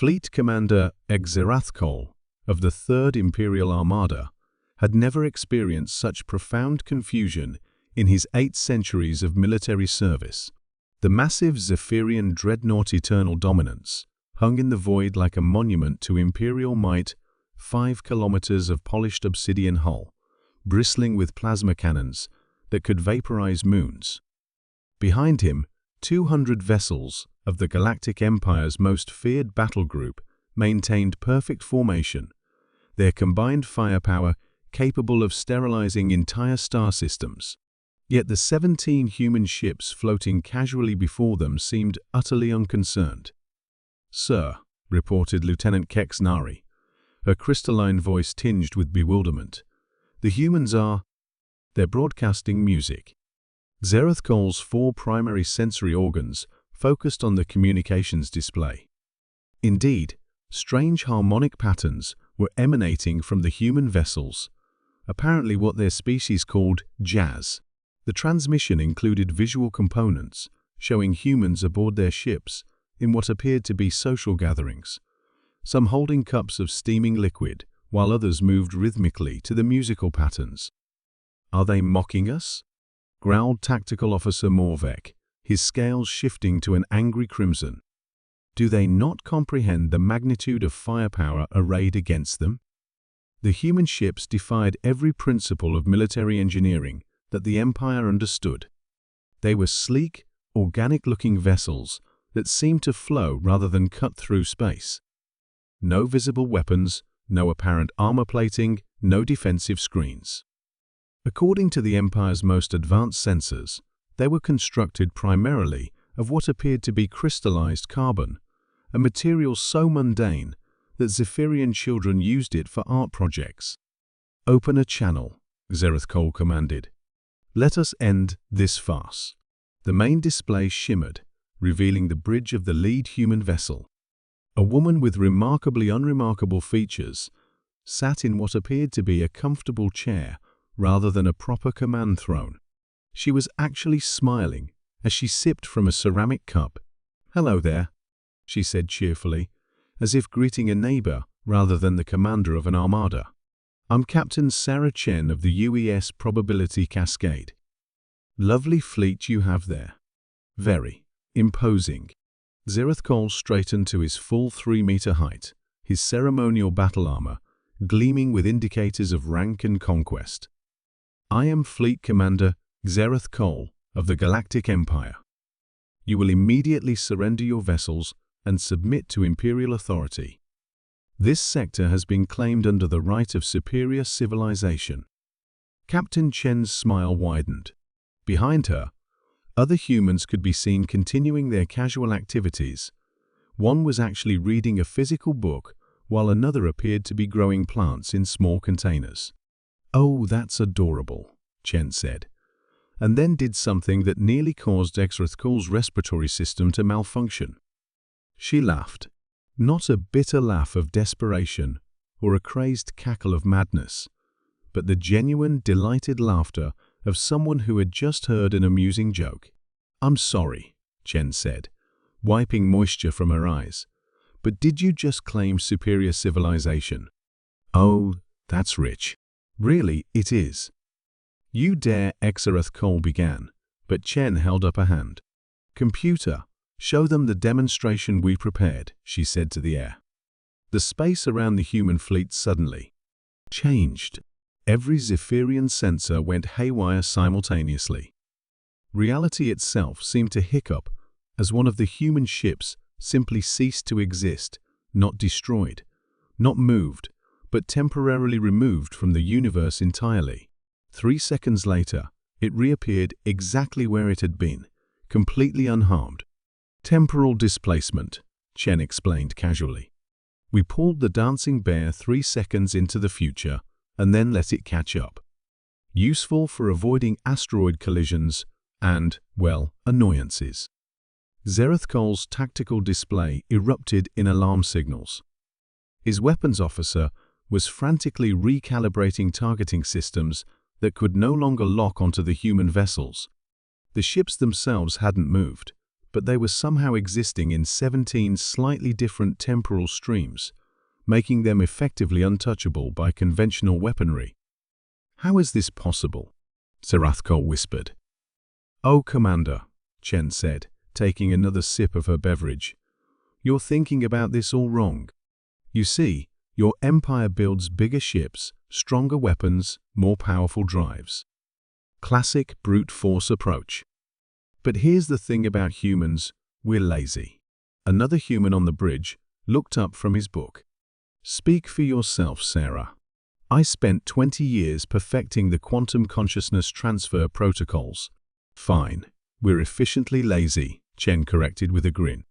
Fleet Commander Xerathkol of the 3rd Imperial Armada had never experienced such profound confusion in his 8 centuries of military service. The massive Zephyrian dreadnought Eternal Dominance hung in the void like a monument to imperial might, 5 kilometers of polished obsidian hull, bristling with plasma cannons that could vaporize moons. Behind him, 200 vessels of the Galactic Empire's most feared battle group maintained perfect formation, their combined firepower capable of sterilizing entire star systems. Yet the 17 human ships floating casually before them seemed utterly unconcerned. "Sir," reported Lieutenant Kex Nari, her crystalline voice tinged with bewilderment, "the humans are... they're broadcasting music." Xerathkol's 4 primary sensory organs focused on the communications display. Indeed, strange harmonic patterns were emanating from the human vessels, apparently what their species called jazz. The transmission included visual components showing humans aboard their ships in what appeared to be social gatherings, some holding cups of steaming liquid while others moved rhythmically to the musical patterns. "Are they mocking us?" growled Tactical Officer Morvek, his scales shifting to an angry crimson. "Do they not comprehend the magnitude of firepower arrayed against them?" The human ships defied every principle of military engineering that the Empire understood. They were sleek, organic-looking vessels that seemed to flow rather than cut through space. No visible weapons, no apparent armor plating, no defensive screens. According to the Empire's most advanced sensors, they were constructed primarily of what appeared to be crystallized carbon, a material so mundane that Zephyrian children used it for art projects. "Open a channel," Xerathkol commanded. "Let us end this farce." The main display shimmered, revealing the bridge of the lead human vessel. A woman with remarkably unremarkable features sat in what appeared to be a comfortable chair rather than a proper command throne. She was actually smiling as she sipped from a ceramic cup. "Hello there," she said cheerfully, as if greeting a neighbor rather than the commander of an armada. "I'm Captain Sarah Chen of the UES Probability Cascade. Lovely fleet you have there. Very imposing." Xerathkol straightened to his full 3-meter height, his ceremonial battle armor gleaming with indicators of rank and conquest. "I am Fleet Commander Xerathkol of the Galactic Empire. You will immediately surrender your vessels and submit to Imperial authority. This sector has been claimed under the right of superior civilization." Captain Chen's smile widened. Behind her, other humans could be seen continuing their casual activities. One was actually reading a physical book, while another appeared to be growing plants in small containers. "Oh, that's adorable," Chen said, and then did something that nearly caused Xerathkol's respiratory system to malfunction. She laughed, not a bitter laugh of desperation or a crazed cackle of madness, but the genuine, delighted laughter of someone who had just heard an amusing joke. "I'm sorry," Chen said, wiping moisture from her eyes, "but did you just claim superior civilization?" "Oh, that's rich." "Really, it is." "You dare," Xerathkol began, but Chen held up a hand. "Computer, show them the demonstration we prepared," she said to the air. The space around the human fleet suddenly changed. Every Zephyrian sensor went haywire simultaneously. Reality itself seemed to hiccup as one of the human ships simply ceased to exist, not destroyed, not moved, but temporarily removed from the universe entirely. 3 seconds later, it reappeared exactly where it had been, completely unharmed. "Temporal displacement," Chen explained casually. "We pulled the dancing bear 3 seconds into the future and then let it catch up. Useful for avoiding asteroid collisions and, well, annoyances." Xerathkol's tactical display erupted in alarm signals. His weapons officer was frantically recalibrating targeting systems that could no longer lock onto the human vessels. The ships themselves hadn't moved, but they were somehow existing in 17 slightly different temporal streams, making them effectively untouchable by conventional weaponry. "How is this possible?" Zerathkol whispered. "Oh, Commander," Chen said, taking another sip of her beverage. "You're thinking about this all wrong. You see, your empire builds bigger ships, stronger weapons, more powerful drives. Classic brute force approach. But here's the thing about humans, we're lazy." Another human on the bridge looked up from his book. "Speak for yourself, Sarah. I spent 20 years perfecting the quantum consciousness transfer protocols." "Fine, we're efficiently lazy," Chen corrected with a grin.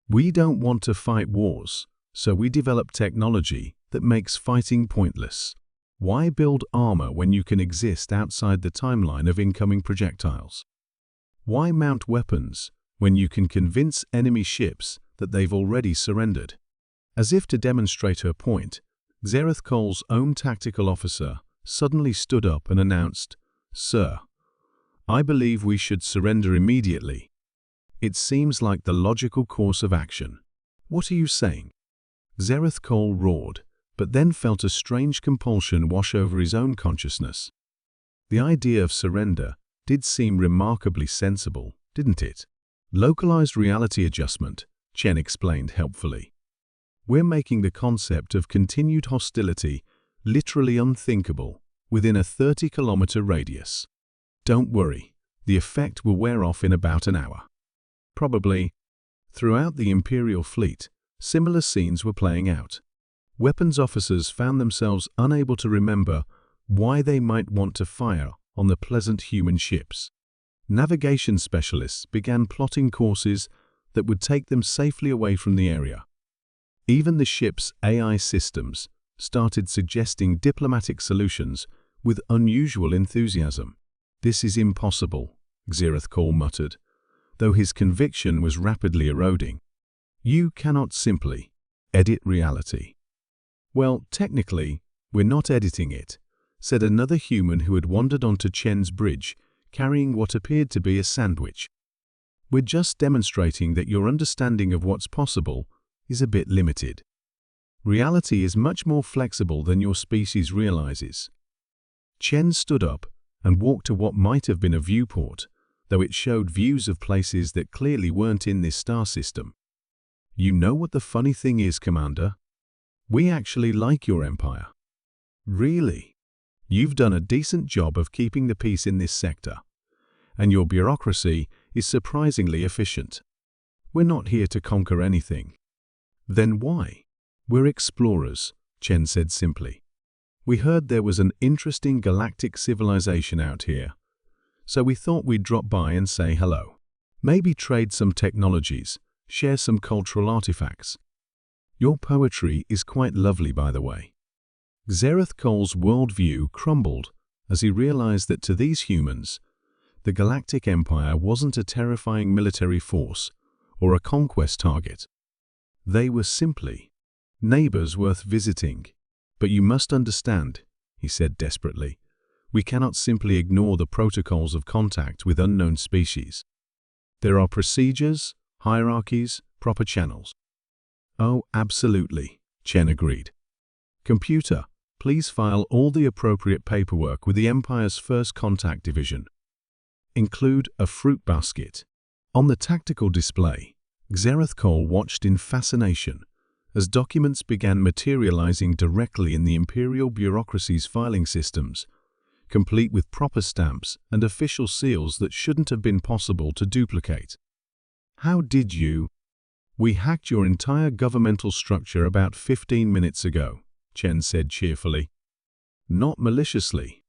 "We don't want to fight wars, so we develop technology that makes fighting pointless. Why build armor when you can exist outside the timeline of incoming projectiles? Why mount weapons when you can convince enemy ships that they've already surrendered?" As if to demonstrate her point, Zerathkol's own tactical officer suddenly stood up and announced, "Sir, I believe we should surrender immediately. It seems like the logical course of action." "What are you saying?" Zerathkol roared, but then felt a strange compulsion wash over his own consciousness. The idea of surrender did seem remarkably sensible, didn't it? "Localized reality adjustment," Chen explained helpfully. "We're making the concept of continued hostility literally unthinkable within a 30-kilometer radius. Don't worry, the effect will wear off in about an hour." Probably. Throughout the Imperial fleet, similar scenes were playing out. Weapons officers found themselves unable to remember why they might want to fire on the pleasant human ships. Navigation specialists began plotting courses that would take them safely away from the area. Even the ship's AI systems started suggesting diplomatic solutions with unusual enthusiasm. "This is impossible," Zerathkol muttered, though his conviction was rapidly eroding. "You cannot simply edit reality." "Well, technically, we're not editing it," said another human who had wandered onto Chen's bridge, carrying what appeared to be a sandwich. "We're just demonstrating that your understanding of what's possible is a bit limited. Reality is much more flexible than your species realizes." Chen stood up and walked to what might have been a viewport, though it showed views of places that clearly weren't in this star system. "You know what the funny thing is, Commander? We actually like your empire." "Really? You've done a decent job of keeping the peace in this sector, and your bureaucracy is surprisingly efficient. We're not here to conquer anything." "Then why?" "We're explorers," Chen said simply. "We heard there was an interesting galactic civilization out here, so we thought we'd drop by and say hello. Maybe trade some technologies, share some cultural artifacts." "Your poetry is quite lovely, by the way." Zerathkol's worldview crumbled as he realized that to these humans, the Galactic Empire wasn't a terrifying military force or a conquest target. They were simply neighbors worth visiting. "But you must understand," he said desperately, "we cannot simply ignore the protocols of contact with unknown species. There are procedures, hierarchies, proper channels." "Oh, absolutely," Chen agreed. "Computer, please file all the appropriate paperwork with the Empire's First Contact Division. Include a fruit basket." On the tactical display, Zerathkol watched in fascination as documents began materializing directly in the Imperial bureaucracy's filing systems, complete with proper stamps and official seals that shouldn't have been possible to duplicate. "How did you?" "We hacked your entire governmental structure about 15 minutes ago," Chen said cheerfully. "Not maliciously.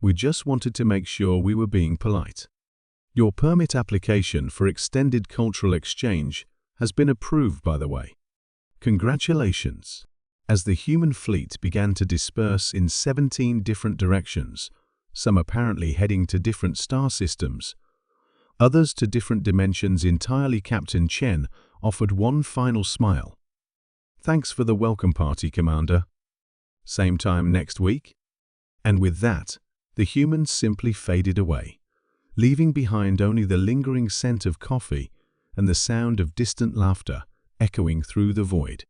We just wanted to make sure we were being polite. Your permit application for extended cultural exchange has been approved, by the way. Congratulations." As the human fleet began to disperse in 17 different directions, some apparently heading to different star systems, others to different dimensions entirely, Captain Chen offered one final smile. "Thanks for the welcome party, Commander. Same time next week?" And with that, the humans simply faded away, leaving behind only the lingering scent of coffee and the sound of distant laughter echoing through the void.